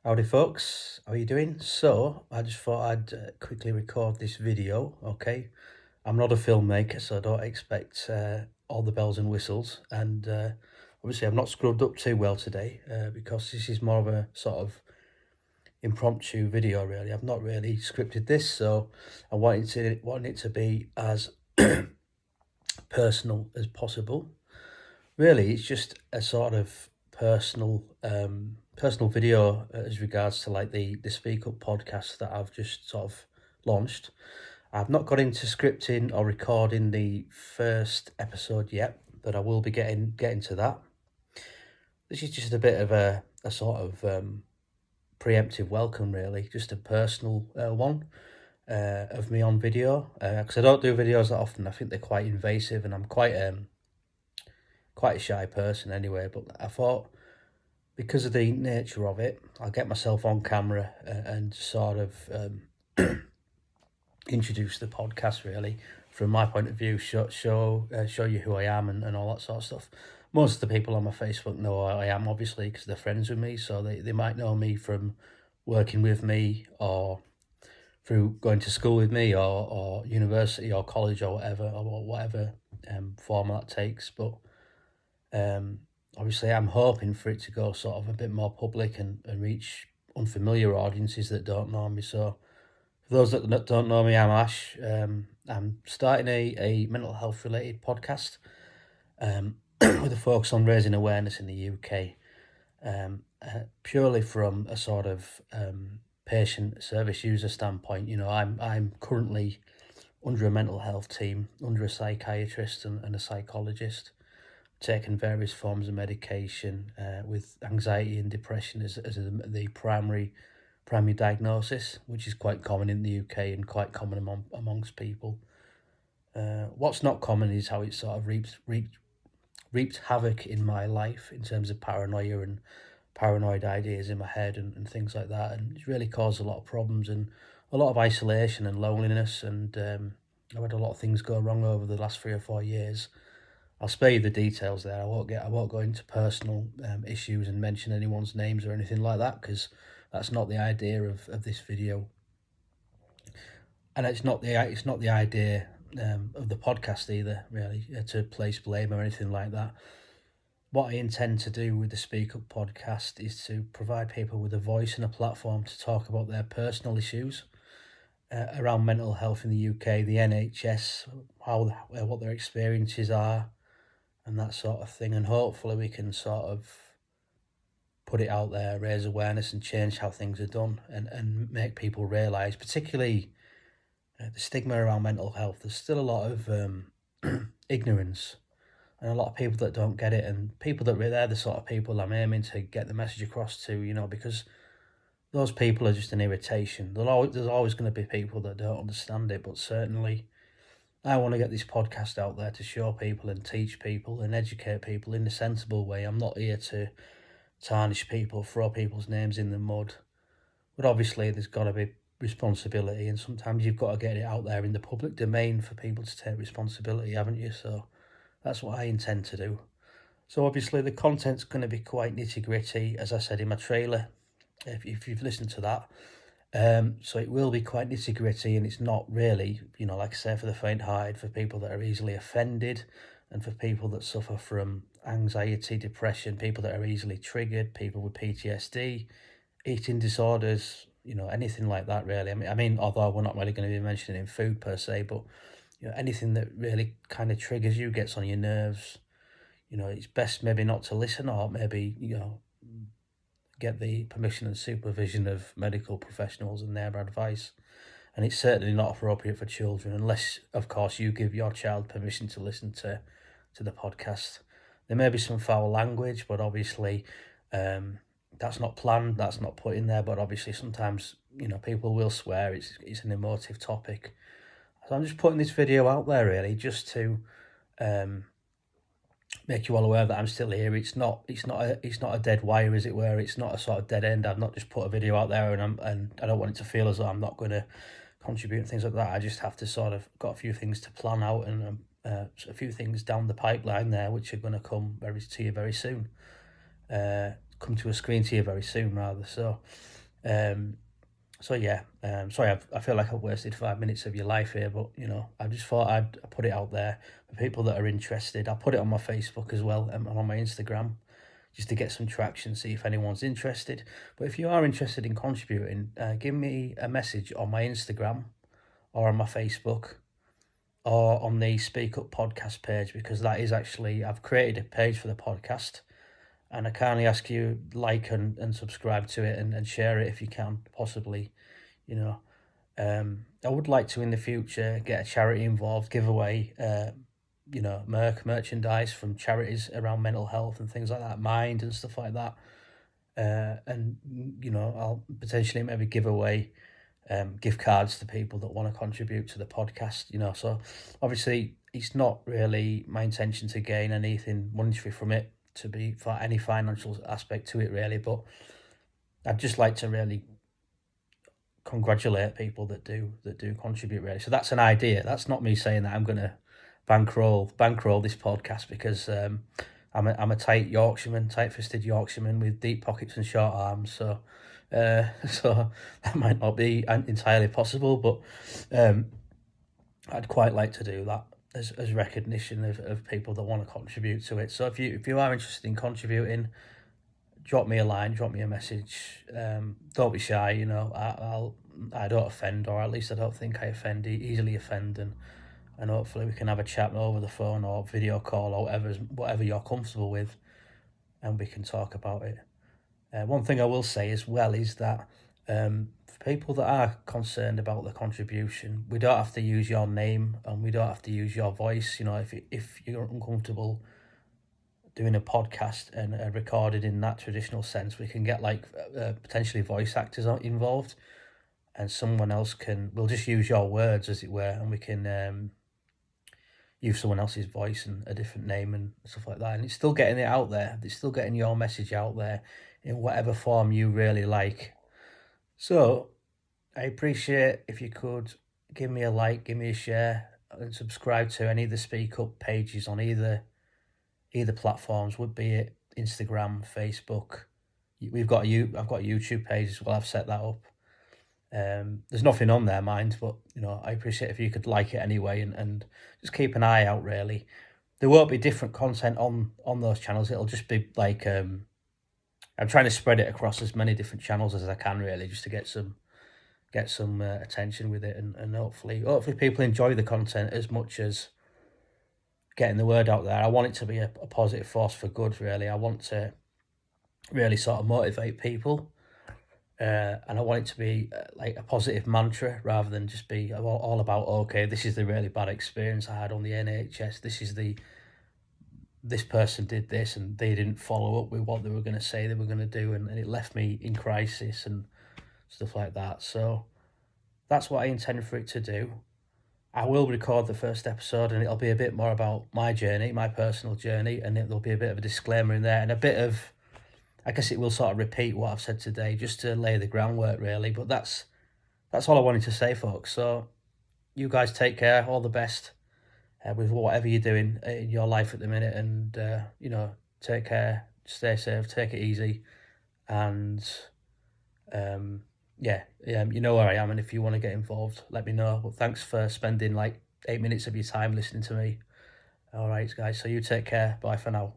Howdy folks, how are you doing? So, I just thought I'd quickly record this video, okay? I'm not a filmmaker, so don't expect all the bells and whistles. And obviously I've not scrubbed up too well today because this is more of a sort of impromptu video really. I've not really scripted this, so I wanted it to be as personal as possible. Really, it's just a sort of personal video as regards to like the Speak Up podcast that I've just sort of launched. I've not got into scripting or recording the first episode yet, but I will be getting to that. This is just a bit of a sort of preemptive welcome, really, just a personal one of me on video, because I don't do videos that often. I think they're quite invasive, and I'm quite a shy person anyway, but I thought because of the nature of it, I'll get myself on camera and sort of introduce the podcast really from my point of view, show you who I am and all that sort of stuff. Most of the people on my Facebook know who I am, obviously, because they're friends with me, so they might know me from working with me or through going to school with me or university or college or whatever format that takes. But obviously I'm hoping for it to go sort of a bit more public and reach unfamiliar audiences that don't know me. So for those that don't know me, I'm Ash. I'm starting a mental health related podcast with a focus on raising awareness in the UK, purely from a sort of patient service user standpoint. You know, I'm currently under a mental health team, under a psychiatrist and a psychologist, taking various forms of medication with anxiety and depression as the primary diagnosis, which is quite common in the UK and quite common amongst people. What's not common is how it sort of reaped havoc in my life in terms of paranoia and paranoid ideas in my head and things like that, and it's really caused a lot of problems and a lot of isolation and loneliness, and I've had a lot of things go wrong over the last 3 or 4 years. I'll spare you the details there. I won't go into personal issues and mention anyone's names or anything like that, because that's not the idea of this video, and it's not the idea of the podcast either, really, to place blame or anything like that. What I intend to do with the Speak Up podcast is to provide people with a voice and a platform to talk about their personal issues around mental health in the UK, the NHS, what their experiences are, and that sort of thing. And hopefully we can sort of put it out there, raise awareness and change how things are done, and make people realise, particularly the stigma around mental health. There's still a lot of ignorance and a lot of people that don't get it, and people that they're the sort of people I'm aiming to get the message across to, you know, because those people are just an irritation. There's always going to be people that don't understand it, but certainly I want to get this podcast out there to show people and teach people and educate people in a sensible way. I'm not here to tarnish people, throw people's names in the mud, but obviously there's got to be responsibility, and sometimes you've got to get it out there in the public domain for people to take responsibility, haven't you? So that's what I intend to do. So obviously the content's going to be quite nitty-gritty, as I said in my trailer, if you've listened to that. So it will be quite nitty-gritty, and it's not really, you know, like I say, for the faint-hearted, for people that are easily offended, and for people that suffer from anxiety, depression, people that are easily triggered, people with PTSD, eating disorders, you know, anything like that, really. I mean, although we're not really going to be mentioning food per se, but, you know, anything that really kind of triggers you, gets on your nerves, you know, it's best maybe not to listen, or maybe, you know, get the permission and supervision of medical professionals and their advice. And it's certainly not appropriate for children, unless, of course, you give your child permission to listen to the podcast. There may be some foul language, but obviously that's not planned, that's not put in there. But obviously sometimes, you know, people will swear. It's an emotive topic. So I'm just putting this video out there really just to make you all aware that I'm still here. It's not a dead wire, as it were. It's not a sort of dead end. I've not just put a video out there and I don't want it to feel as though I'm not going to contribute and things like that. I just have to sort of got a few things to plan out, and a few things down the pipeline there which are going to come to you very soon. come to a screen to you very soon, rather. So yeah, sorry, I feel like I've wasted 5 minutes of your life here, but I just thought I'd put it out there for people that are interested. I'll put it on my Facebook as well and on my Instagram, just to get some traction, see if anyone's interested. But if you are interested in contributing, give me a message on my Instagram or on my Facebook or on the Speak Up podcast page, because that is actually, I've created a page for the podcast, and I kindly ask you like and subscribe to it and share it if you can, possibly. I would like to in the future get a charity involved, give away merchandise from charities around mental health and things like that, mind and stuff like that. And I'll potentially maybe give away gift cards to people that want to contribute to the podcast. So obviously it's not really my intention to gain anything monetary from it, to be for any financial aspect to it really, but I'd just like to really congratulate people that do contribute really. So that's an idea. That's not me saying that I'm going to bankroll this podcast, because I'm a tight-fisted Yorkshireman with deep pockets and short arms. So so that might not be entirely possible, but I'd quite like to do that as recognition of people that want to contribute to it. So if you are interested in contributing, drop me a line, drop me a message. Don't be shy. I don't offend, or at least I don't think I easily offend, and hopefully we can have a chat over the phone or video call or whatever you're comfortable with, and we can talk about it. One thing I will say as well is that for people that are concerned about the contribution, we don't have to use your name and we don't have to use your voice. If you're uncomfortable doing a podcast and recorded in that traditional sense, we can get potentially voice actors involved, and someone else we'll just use your words, as it were, and we can use someone else's voice and a different name and stuff like that. And it's still getting it out there. It's still getting your message out there in whatever form you really like. So I appreciate if you could give me a like, give me a share, and subscribe to any of the Speak Up pages on either platforms, would be it Instagram, Facebook. I've got a YouTube page as well. I've set that up. There's nothing on there, mind, but I appreciate if you could like it anyway, and just keep an eye out really. There won't be different content on those channels. It'll just be like I'm trying to spread it across as many different channels as I can really, just to get some attention with it, and hopefully people enjoy the content as much as getting the word out there. I want it to be a positive force for good really. I want to really sort of motivate people, and I want it to be like a positive mantra rather than just be all about, okay, this is the really bad experience I had on the NHS, this person did this and they didn't follow up with what they were going to say they were going to do, and it left me in crisis and stuff like that. So that's what I intend for it to do. I will record the first episode, and it'll be a bit more about my journey, my personal journey, and there'll be a bit of a disclaimer in there, and a bit of, I guess it will sort of repeat what I've said today, just to lay the groundwork really. But that's all I wanted to say, folks. So you guys take care, all the best with whatever you're doing in your life at the minute, and take care, stay safe, take it easy, and you know where I am, and if you want to get involved, let me know. But thanks for spending 8 minutes of your time listening to me. All right, guys, so you take care. Bye for now.